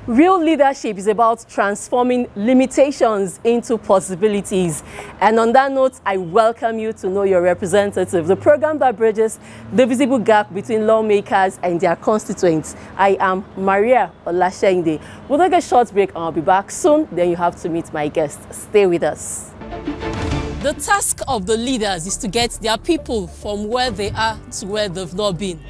Real leadership is about transforming limitations into possibilities. And on that note, I welcome you to Know Your Representative, the program that bridges the visible gap between lawmakers and their constituents. I am Maria Olashende. We'll take a short break and I'll be back soon. Then you have to meet my guest. Stay with us. The task of the leaders is to get their people from where they are to where they've not been.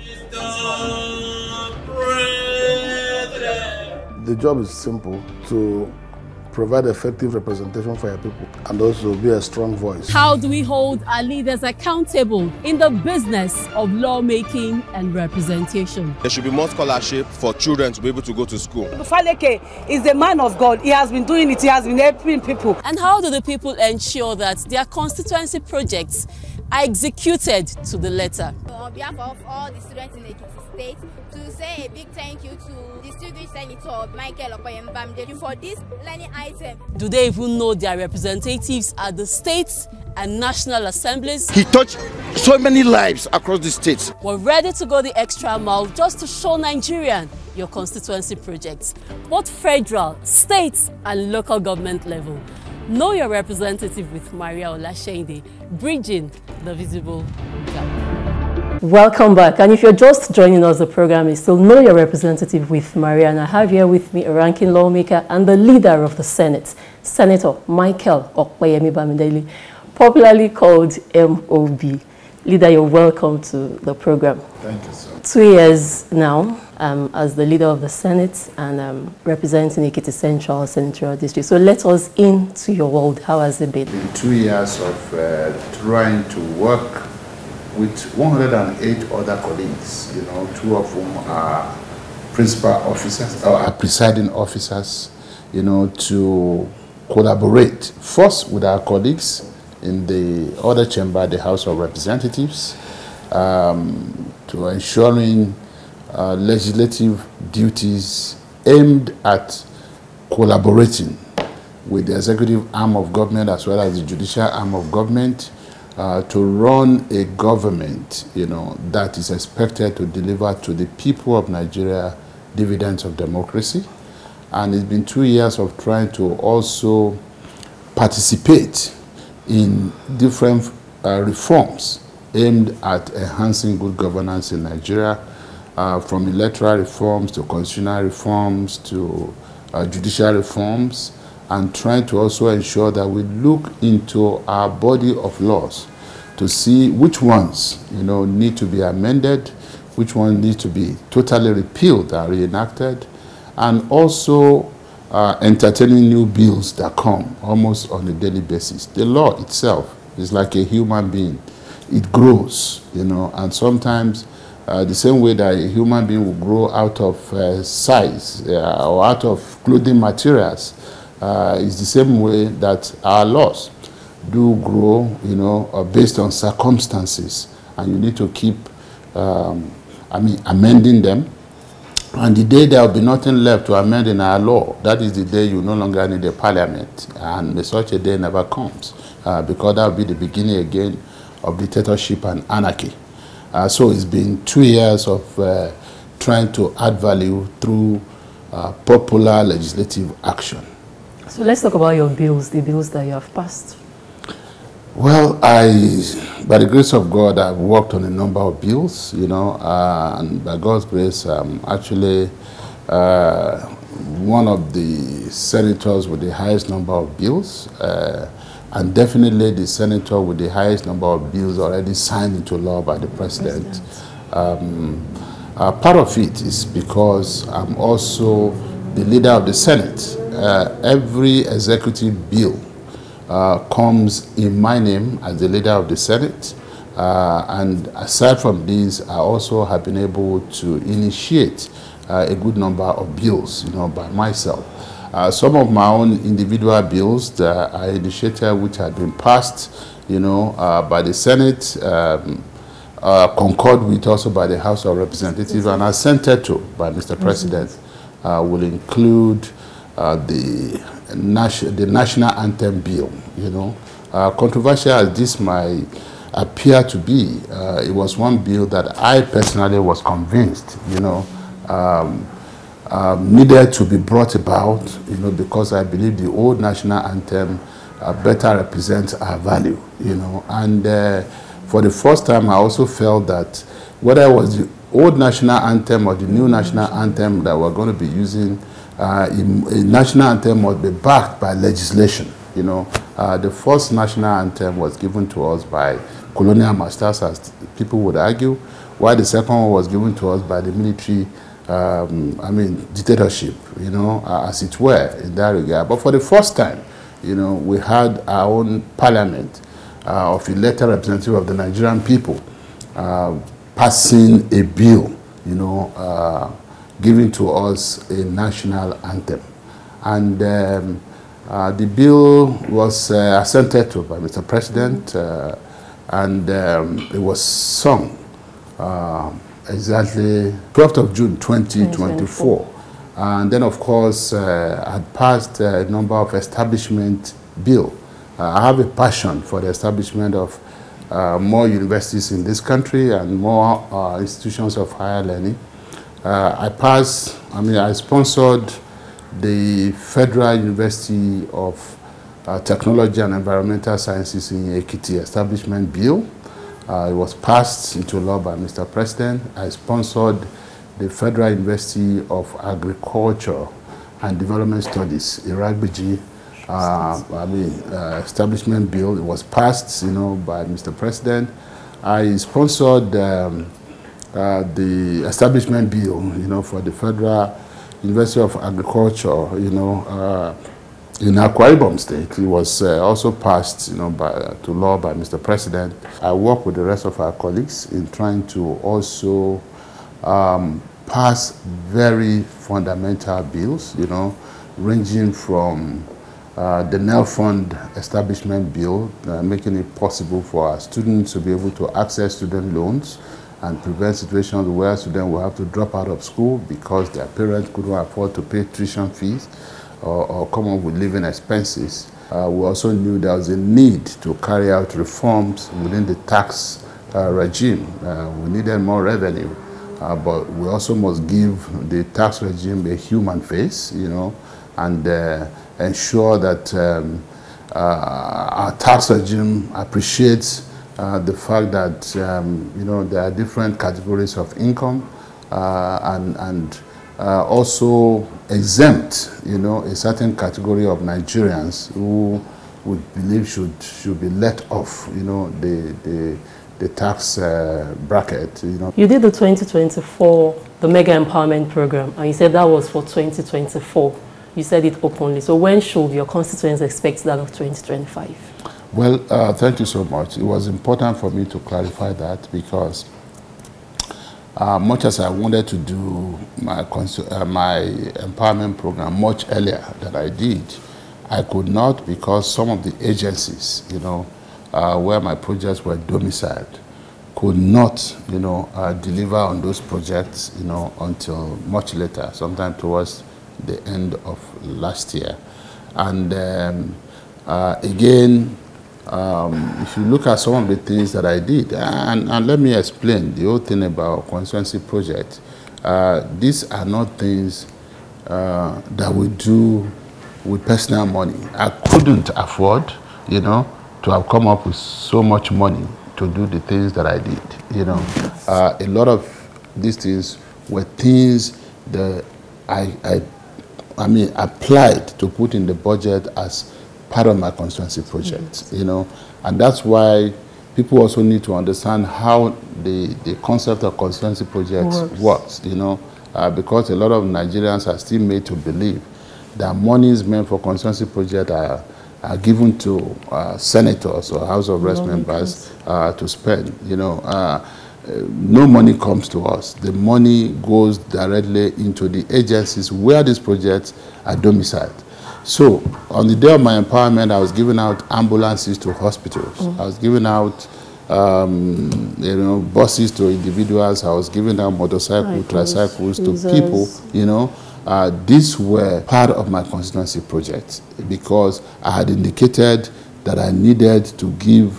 The job is simple: to provide effective representation for your people and also be a strong voice. How do we hold our leaders accountable in the business of lawmaking and representation? There should be more scholarship for children to be able to go to school. Faleke is a man of God. He has been doing it. He has been helping people. And how do the people ensure that their constituency projects are executed to the letter? On behalf of all the students in Ekiti State, to say a big thank you to distinguished Senator Opeyemi Bamidele for this learning item. Do they even know their representatives at the states and national assemblies? He touched so many lives across the states. We're ready to go the extra mile just to show Nigerian your constituency projects, both federal, state and local government level. Know Your Representative with Maria Olashende, bridging the visible gap. Welcome back, and if you're just joining us, the program is still Know Your Representative with Maria, and I have here with me a ranking lawmaker and the leader of the Senate, Senator Opeyemi Bamidele, popularly called MOB. Leader, you're welcome to the program. Thank you, sir. 2 years now as the leader of the Senate and representing Ekiti Central Senatorial District. So let us into your world. How has it been? 2 years of trying to work with 108 other colleagues, you know, 2 of whom are principal officers or are presiding officers, you know, to collaborate first with our colleagues in the other chamber, the House of Representatives, to ensuring legislative duties aimed at collaborating with the executive arm of government as well as the judicial arm of government to run a government, you know, that is expected to deliver to the people of Nigeria dividends of democracy. And it's been 2 years of trying to also participate in different reforms aimed at enhancing good governance in Nigeria, from electoral reforms to constitutional reforms to judicial reforms, and trying to also ensure that we look into our body of laws to see which ones, you know, need to be amended, which ones need to be totally repealed and reenacted, and also entertaining new bills that come almost on a daily basis. The law itself is like a human being. It grows, you know, and sometimes the same way that a human being will grow out of size or out of clothing materials is the same way that our laws do grow, you know, based on circumstances, and you need to keep, amending them. And the day there will be nothing left to amend in our law, that is the day you no longer need a parliament. And such a day never comes, because that will be the beginning again of dictatorship and anarchy. So it's been 2 years of trying to add value through popular legislative action. So let's talk about your bills, the bills that you have passed. Well, by the grace of God, I've worked on a number of bills, you know, and by God's grace, I'm actually one of the senators with the highest number of bills, and definitely the senator with the highest number of bills already signed into law by the president. Part of it is because I'm also the leader of the Senate. Every executive bill comes in my name as the leader of the Senate, and aside from these, I also have been able to initiate a good number of bills, you know, by myself. Some of my own individual bills that I initiated, which had been passed, you know, by the Senate, concurred with also by the House of Representatives, and assented to by Mr. President, will include the national anthem bill, you know. Controversial as this might appear to be, it was one bill that I personally was convinced, you know, needed to be brought about, because I believe the old national anthem better represents our value, And for the first time, I also felt that whether it was the old national anthem or the new national anthem that we're going to be using, a national anthem must be backed by legislation. The first national anthem was given to us by colonial masters, as people would argue, while the second one was given to us by the military, dictatorship, as it were, in that regard. But for the first time, we had our own parliament of elected representatives of the Nigerian people passing a bill, giving to us a national anthem. And the bill was assented to by Mr. President, and it was sung exactly 12th of June 2024. And then, of course, I passed a number of establishment bill. I have a passion for the establishment of more universities in this country and more institutions of higher learning. I sponsored the Federal University of Technology and Environmental Sciences in Ekiti establishment bill. It was passed into law by Mr. President. I sponsored the Federal University of Agriculture and Development Studies, Iragbiji, establishment bill. It was passed, by Mr. President. I sponsored the establishment bill, for the Federal University of Agriculture, in Akwa Ibom State. It was also passed, to law by Mr. President. I work with the rest of our colleagues in trying to also pass very fundamental bills, ranging from the NEL Fund establishment bill, making it possible for our students to be able to access student loans and prevent situations where students will have to drop out of school because their parents couldn't afford to pay tuition fees or come up with living expenses. We also knew there was a need to carry out reforms within the tax regime. We needed more revenue, but we also must give the tax regime a human face, and ensure that our tax regime appreciates the fact that there are different categories of income, and also exempt a certain category of Nigerians who we believe should be let off the tax bracket. You did the 2024 the mega empowerment program, and you said that was for 2024. You said it openly. So when should your constituents expect that of 2025? Well, thank you so much. It was important for me to clarify that because much as I wanted to do my empowerment program much earlier than I did, I could not because some of the agencies, where my projects were domiciled, could not, deliver on those projects, until much later, sometime towards the end of last year. And again, if you look at some of the things that I did, and let me explain the whole thing about constituency project. These are not things that we do with personal money. I couldn't afford, to have come up with so much money to do the things that I did. A lot of these things were things that I applied to put in the budget as part of my constituency project, and that's why people also need to understand how the concept of constituency projects works, because a lot of Nigerians are still made to believe that monies meant for constituency projects are given to senators or House of Reps members to spend. No money comes to us. The money goes directly into the agencies where these projects are domiciled. So, on the day of my empowerment, I was giving out ambulances to hospitals. I was giving out, buses to individuals. I was giving out motorcycles, tricycles to people, These were part of my constituency project because I had indicated that I needed to give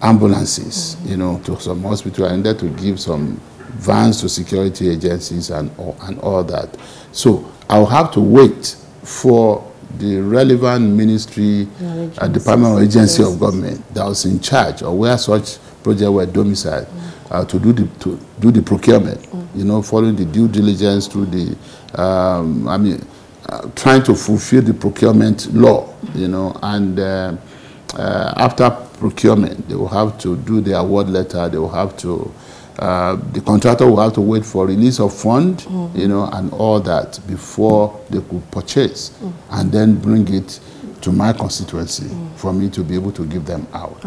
ambulances, to some hospital. I needed to give some vans to security agencies and all that. So I'll have to wait for the relevant ministry, department or agency of government that was in charge or where such projects were domiciled to do the procurement, you know, following the due diligence through the, trying to fulfill the procurement law, you know, and after procurement, they will have to do the award letter, they will have to, the contractor will have to wait for release of fund, you know, and all that before they could purchase and then bring it to my constituency for me to be able to give them out.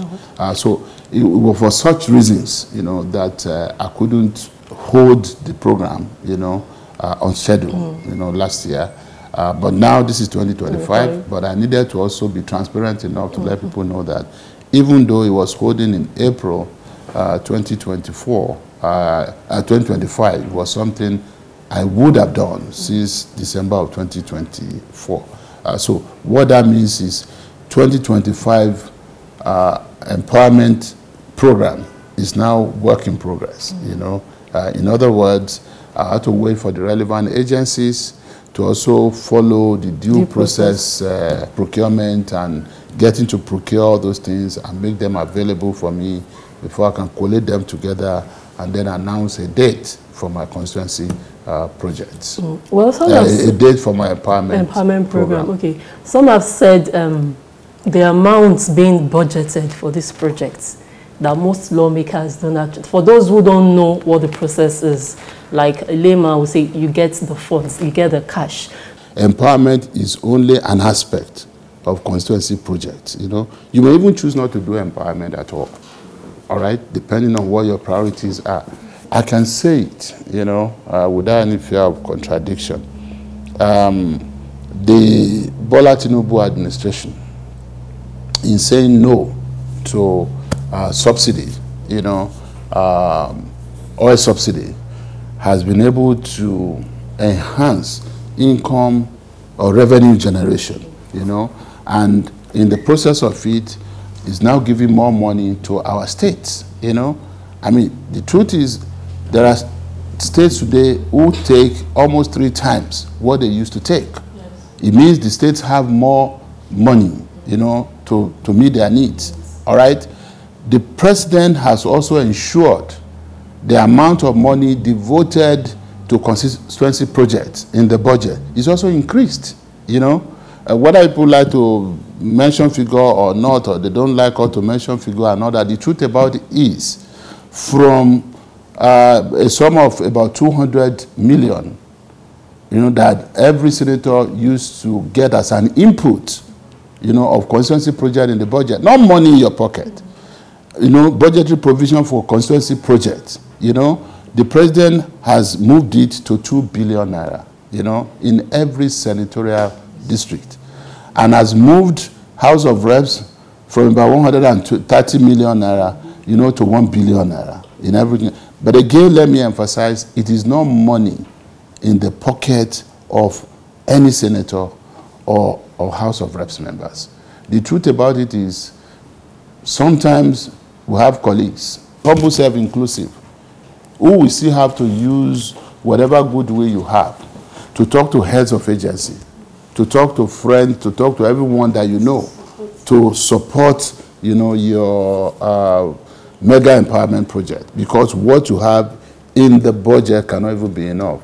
So it was for such reasons, you know, that I couldn't hold the program, you know, on schedule, you know, last year. But now this is 2025, but I needed to also be transparent enough to let people know that even though it was holding in April 2024, 2025, it was something I would have done since December of 2024. So what that means is 2025 empowerment program is now work in progress, you know. In other words, I had to wait for the relevant agencies to also follow the due process procurement and getting to procure those things and make them available for me before I can collate them together and then announce a date for my constituency projects. Well, a date for my empowerment program. Okay. Some have said the amounts being budgeted for this project that most lawmakers don't actually, for those who don't know what the process is, like a layman will say, you get the funds, you get the cash. Empowerment is only an aspect of constituency projects, you know. You may even choose not to do empowerment at all right, depending on what your priorities are. I can say it, you know, without any fear of contradiction. The Bola Tinubu administration, in saying no to subsidy, you know, oil subsidy, has been able to enhance income or revenue generation, you know, and in the process of it, is now giving more money to our states, you know. I mean, the truth is, there are states today who take almost 3 times what they used to take. Yes. It means the states have more money, you know, to meet their needs, all right? The president has also ensured the amount of money devoted to constituency projects in the budget is also increased, you know. Whether people like to mention figure or not, or they don't like how to mention figure or not, the truth about it is, from a sum of about 200 million, you know, that every senator used to get as an input, you know, of constituency project in the budget, not money in your pocket, you know, budgetary provision for constituency projects, you know, the president has moved it to 2 billion naira, you know, in every senatorial district, and has moved House of Reps from about 130 million naira, you know, to 1 billion naira in everything. But again, let me emphasize, it is not money in the pocket of any senator or House of Reps members. The truth about it is, sometimes we have colleagues, humble self-inclusive, who will still have to use whatever good will you have to talk to heads of agency, to talk to friends, to talk to everyone that you know, to support, you know, your mega empowerment project, because what you have in the budget cannot even be enough.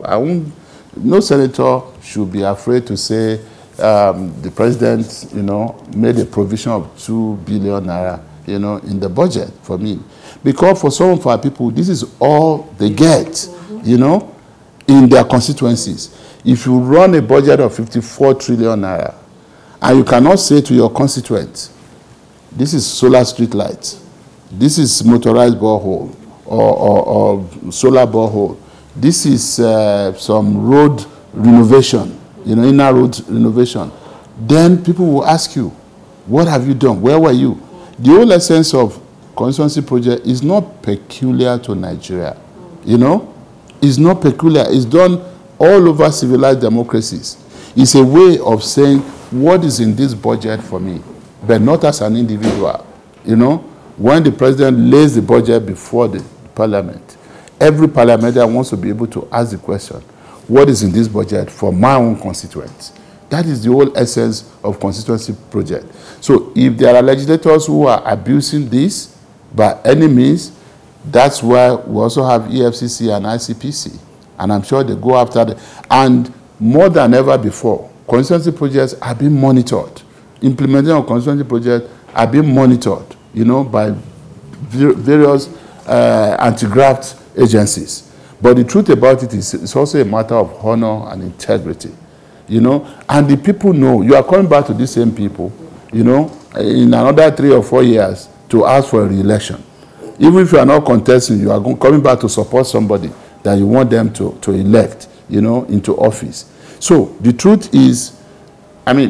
No senator should be afraid to say the president, you know, made a provision of 2 billion naira, you know, in the budget for me. Because for some of our people, this is all they get, you know, in their constituencies. If you run a budget of 54 trillion naira, and you cannot say to your constituents, this is solar street lights, this is motorized borehole, or solar borehole, this is some road renovation, you know, inner road renovation, then people will ask you, what have you done? Where were you? The whole essence of constituency project is not peculiar to Nigeria, you know? It's not peculiar. It's done all over civilized democracies. It's a way of saying, what is in this budget for me? But not as an individual, you know? When the president lays the budget before the parliament, every parliamentarian wants to be able to ask the question, what is in this budget for my own constituents? That is the whole essence of constituency project. So if there are legislators who are abusing this by any means, that's why we also have EFCC and ICPC. And I'm sure they go after them. And more than ever before, constituency projects are being monitored. Implementing of constituency projects are being monitored, by various anti-graft agencies. But the truth about it is it's also a matter of honor and integrity, and the people know. You are coming back to these same people, in another 3 or 4 years to ask for a re-election. Even if you are not contesting, you are coming back to support somebody that you want them to elect, into office. So the truth is,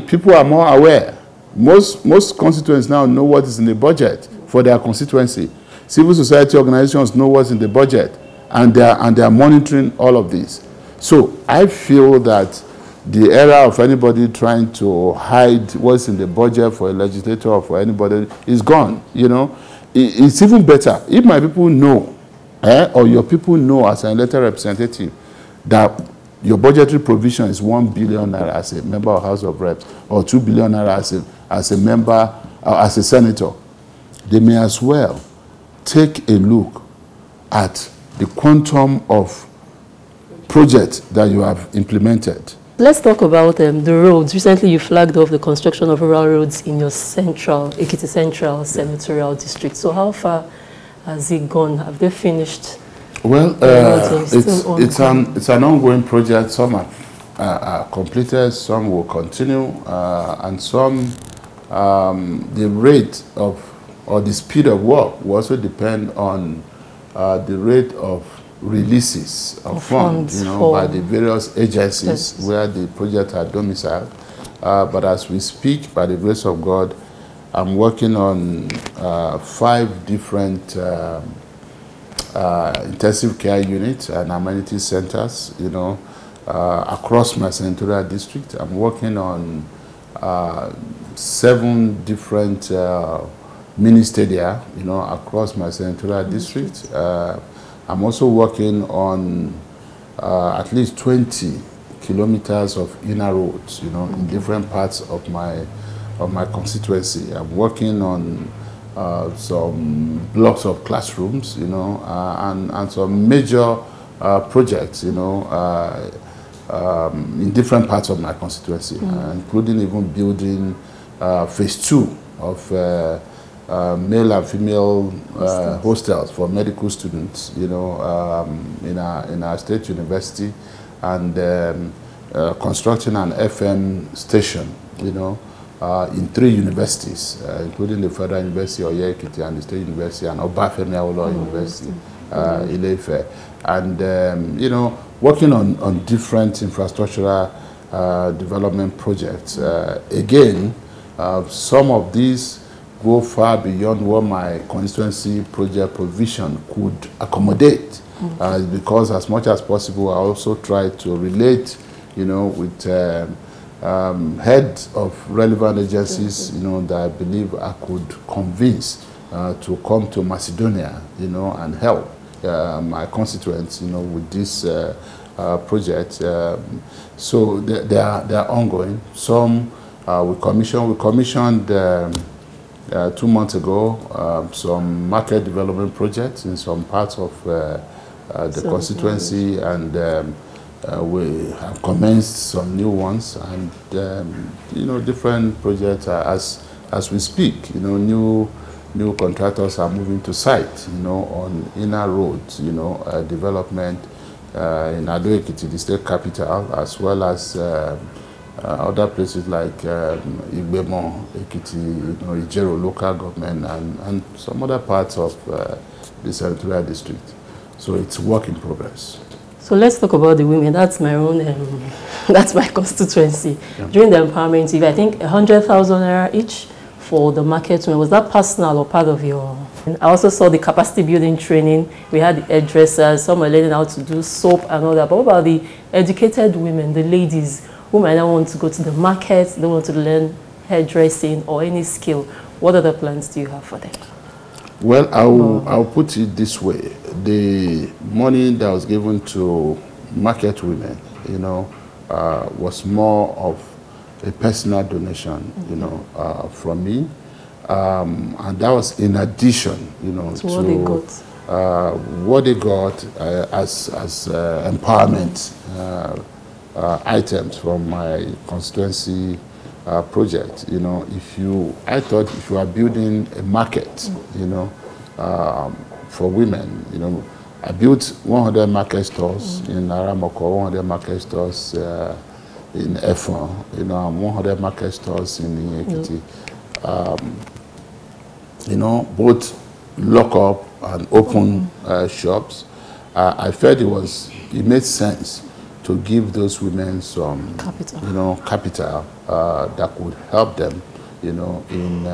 people are more aware. Most constituents now know what is in the budget for their constituency. Civil society organizations know what's in the budget, and they are monitoring all of this. So I feel that the era of anybody trying to hide what's in the budget for a legislator or for anybody is gone. It's even better if my people know, or your people know as an elected representative, that your budgetary provision is 1 billion naira as a member of House of Reps, or 2 billion naira as a member, as a senator. They may as well take a look at the quantum of projects that you have implemented. Let's talk about the roads. Recently, you flagged off the construction of rural roads in your Ekiti Central senatorial district. So how far has it gone? Have they finished? Well, it's an ongoing project. Some are completed, some will continue, and some, the rate of, or the speed of work will also depend on the rate of releases of funds, by the various agencies where the projects are domiciled. But as we speak, by the grace of God, I'm working on 5 different intensive care units and amenity centers, across my senatorial district. I'm working on 7 different mini stadia, across my senatorial district. I'm also working on at least 20 kilometers of inner roads, in different parts of my constituency. I'm working on some blocks of classrooms, and some major projects, in different parts of my constituency, including even building phase 2 of male and female hostels for medical students, in our state university, and constructing an FM station, in 3 universities, including the Federal University of Ekiti and the State University and Obafemi Awolowo University, Ile-Ife, and working on different infrastructural development projects. Again, some of these go far beyond what my constituency project provision could accommodate, because as much as possible I also try to relate, with heads of relevant agencies, that I believe I could convince to come to Macedonia, and help my constituents, with this project. So they are ongoing. Some we commissioned 2 months ago some market development projects in some parts of the constituency, and we have commenced some new ones, and different projects as we speak. New contractors are moving to site, on inner roads, development in Ado-Ekiti, the state capital, as well as other places like Igbemo, Ekiti, Ijero local government, and some other parts of the senatorial district. So it's work in progress. So let's talk about the women. That's my own, that's my constituency. Yeah. During the empowerment TV, I think 100,000 naira each for the market women. Was that personal or part of your? And I also saw the capacity building training. We had the hairdressers, some are learning how to do soap and all that. But what about the educated women, the ladies who might not want to go to the market, they want to learn hairdressing or any skill? What other plans do you have for them? Well, I'll put it this way. The money that was given to market women, you know, was more of a personal donation, you know, from me. And that was in addition, you know, to what they got as empowerment items from my constituency project. You know, I thought if you are building a market, you know, for women, you know, I built 100 market stores in Aramoko, 100 market stores in Efon, you know, and 100 market stores in Ekiti. You know, both lock up and open shops. I felt it made sense to give those women some capital, you know, that could help them, you know, in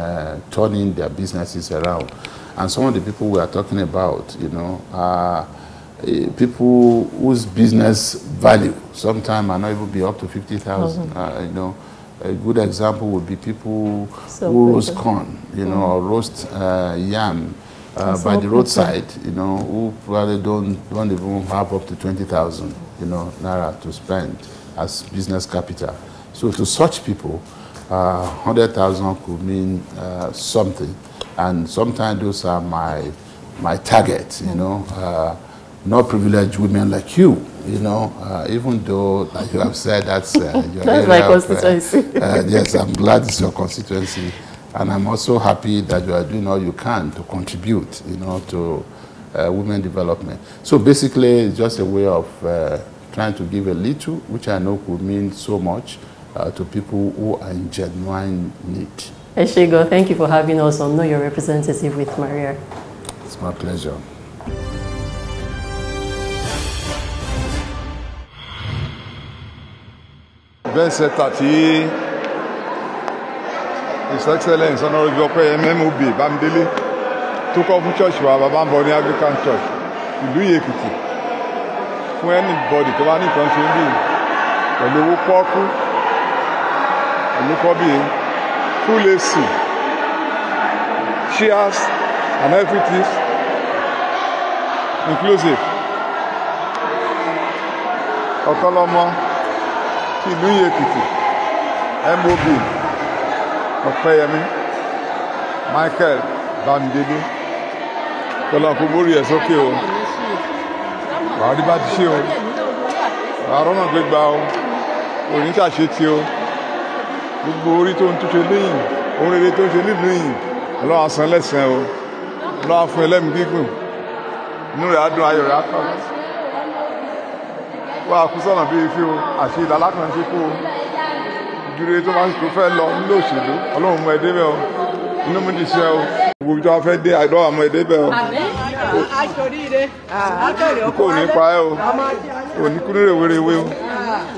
turning their businesses around. And some of the people we are talking about, you know, are people whose business value sometimes might not even be up to 50,000. You know, a good example would be people who roast corn, you know, or roast yam by the roadside, you know, who probably don't even have up to 20,000, you know, naira to spend as business capital. So to such people, 100,000 could mean something, and sometimes those are my target, you know, not privileged women like you know, even though, like you have said, that's your that's my constituency. Yes, I'm glad it's your constituency, and I'm also happy that you are doing all you can to contribute, you know, to women development. So basically, it's just a way of trying to give a little, which I know could mean so much to people who are in genuine need. Eshigo, thank you for having us on Know Your Representative with Maria. It's my pleasure. Exemplary, His Excellency Honorable Opeyemi Bamidele took off church wa Baba Mboni Anglican Church ìlú Èkìtì fún anybody tó bá ní nǹkan ṣe ń bí pẹ̀lú owó pọ́ọ́kú pẹ̀lú kọ́bí full AC chairs and everything inclusive ọ̀kọ́lọ́mọ ti ìlú Èkìtì MOB Opeyemi Michael Bamidele kọlọ́n kó borí ẹ̀ sókè o wàá rí bá ti ṣe o wàá rọ́nà gbégbá o òní ṣàṣetì o gbogbo orí tó ń túnṣe léyìn ohun rere tó ń ṣe nílùú yìí Ọlọ́run á san lẹ́san o Ọlọ́run á fún ẹlẹ́mìí gígùn inú rẹ̀ á dùn ayọ̀ rẹ̀ á kọ́ wá kú sọ̀nà bíi fi o àṣẹ ìdálá kan ṣe kú o ìdúró tó máa ń tó fẹ́ lọ nílò òṣèlú Ọlọ́run mú ẹ débẹ̀ o inú mi ti ṣe o gbogbo tó fẹ́ dé àìdọ́ àmọ́ ẹ débẹ̀ o kò ní pa ẹ́ o kò ní kú ní rèwerèwe o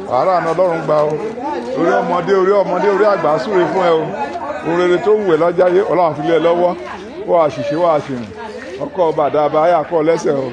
wàhálà àná Ọlọ́run gbà o orí ọmọdé orí àgbà súre fún ẹ o ohun rere tó wù ẹ́ lọ́jà yé Ọlọ́run fi lé ẹ lọ́wọ́ wọ́n àṣìṣe wọ́n àṣìrìn ọkọ̀ bàdà àbáyà kọ́ lẹ́sẹ̀ o.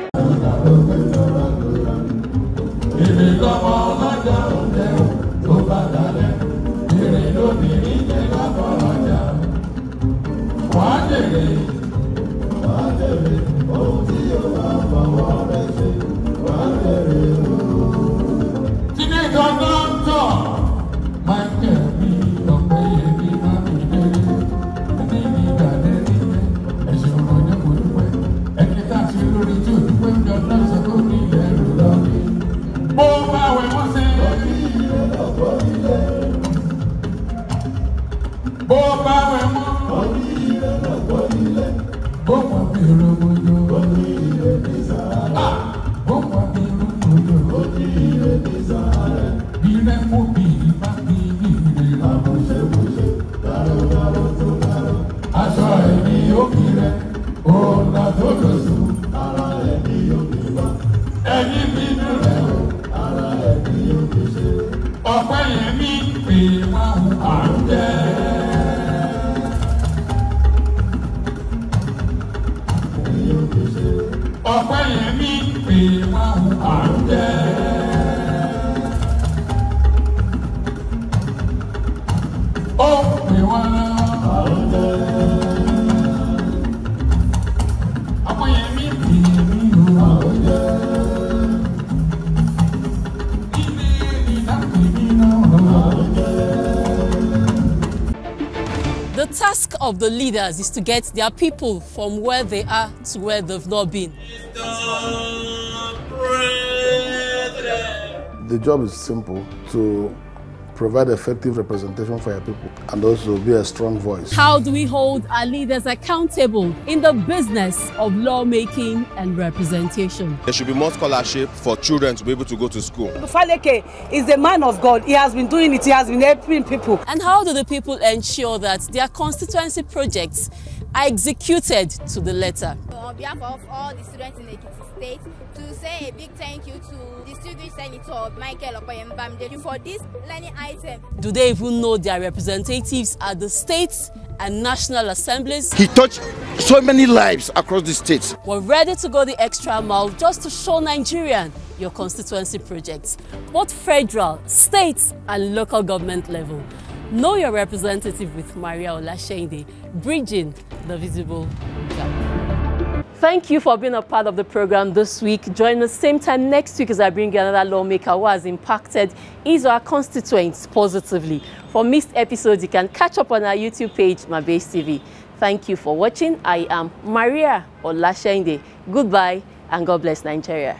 work of the leaders is to get their people from where they are to where they've not been. The job is simple: to provide effective representation for your people and also be a strong voice. How do we hold our leaders accountable in the business of lawmaking and representation? There should be more scholarship for children to be able to go to school. Faleke is a man of God. He has been doing it. He has been helping people. And how do the people ensure that their constituency projects are executed to the letter? On behalf of all the students in Ekiti State, to say a big thank you to distinguished Senator Opeyemi Bamidele for this learning item. Do they even know their representatives at the states and national assemblies? He touched so many lives across the states. We're ready to go the extra mile just to show Nigerian your constituency projects, both federal, state and local government level. Know your representative with Maria Olasheinde, bridging the visible gap. Thank you for being a part of the program this week. Join us same time next week as I bring you another lawmaker who has impacted his or her constituents positively. For missed episodes, you can catch up on our YouTube page, MyBase TV. Thank you for watching. I am Maria Olasheinde. Goodbye and God bless Nigeria.